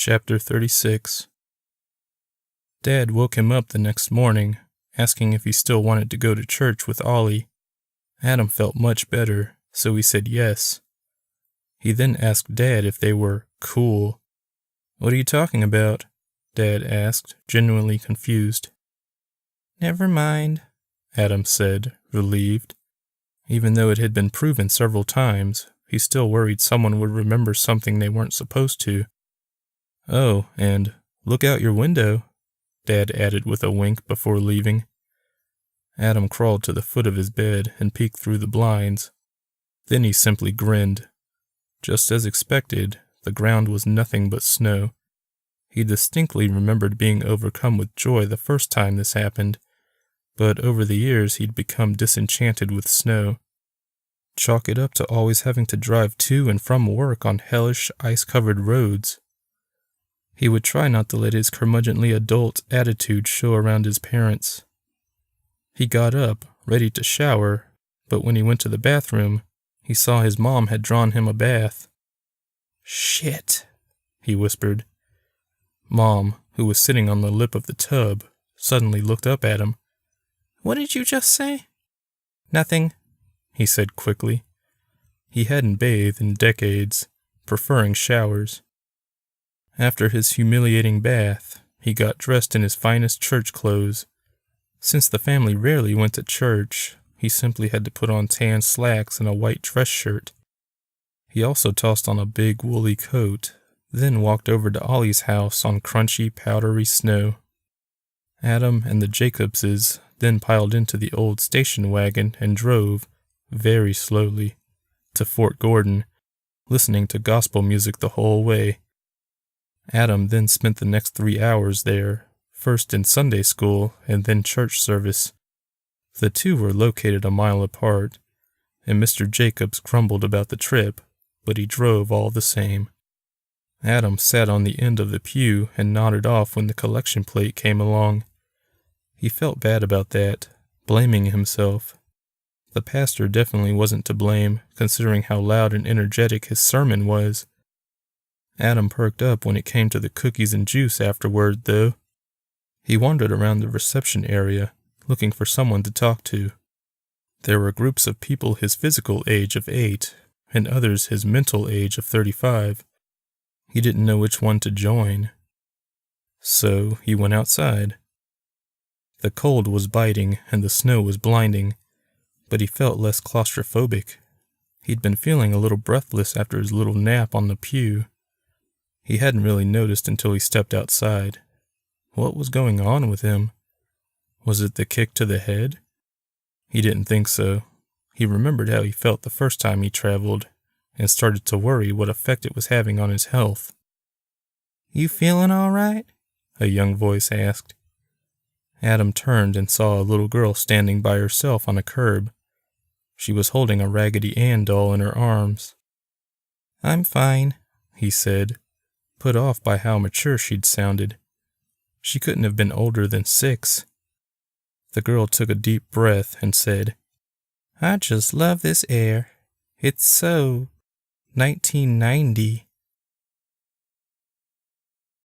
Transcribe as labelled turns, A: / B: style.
A: Chapter 36. Dad woke him up the next morning, asking if he still wanted to go to church with Ollie. Adam felt much better, so he said yes. He then asked Dad if they were cool. "What are you talking about?" Dad asked, genuinely confused. "Never mind," Adam said, relieved. Even though it had been proven several times, he still worried someone would remember something they weren't supposed to. "Oh, and look out your window," Dad added with a wink before leaving. Adam crawled to the foot of his bed and peeked through the blinds. Then he simply grinned. Just as expected, the ground was nothing but snow. He distinctly remembered being overcome with joy the first time this happened, but over the years he'd become disenchanted with snow. Chalk it up to always having to drive to and from work on hellish, ice-covered roads. He would try not to let his curmudgeonly adult attitude show around his parents. He got up, ready to shower, but when he went to the bathroom, he saw his mom had drawn him a bath. "Shit," he whispered. Mom, who was sitting on the lip of the tub, suddenly looked up at him. "What did you just say?" "Nothing," he said quickly. He hadn't bathed in decades, preferring showers. After his humiliating bath, he got dressed in his finest church clothes. Since the family rarely went to church, he simply had to put on tan slacks and a white dress shirt. He also tossed on a big woolly coat, then walked over to Ollie's house on crunchy, powdery snow. Adam and the Jacobses then piled into the old station wagon and drove, very slowly, to Fort Gordon, listening to gospel music the whole way. Adam then spent the next 3 hours there, first in Sunday school and then church service. The two were located a mile apart, and Mr. Jacobs grumbled about the trip, but he drove all the same. Adam sat on the end of the pew and nodded off when the collection plate came along. He felt bad about that, blaming himself. The pastor definitely wasn't to blame, considering how loud and energetic his sermon was. Adam perked up when it came to the cookies and juice afterward, though. He wandered around the reception area, looking for someone to talk to. There were groups of people his physical age of 8, and others his mental age of 35. He didn't know which one to join. So he went outside. The cold was biting and the snow was blinding, but he felt less claustrophobic. He'd been feeling a little breathless after his little nap on the pew. He hadn't really noticed until he stepped outside. What was going on with him? Was it the kick to the head? He didn't think so. He remembered how he felt the first time he traveled, and started to worry what effect it was having on his health. "You feeling all right?" a young voice asked. Adam turned and saw a little girl standing by herself on a curb. She was holding a Raggedy Ann doll in her arms. "I'm fine," he said, put off by how mature she'd sounded. She couldn't have been older than 6. The girl took a deep breath and said, "I just love this air. It's so 1990.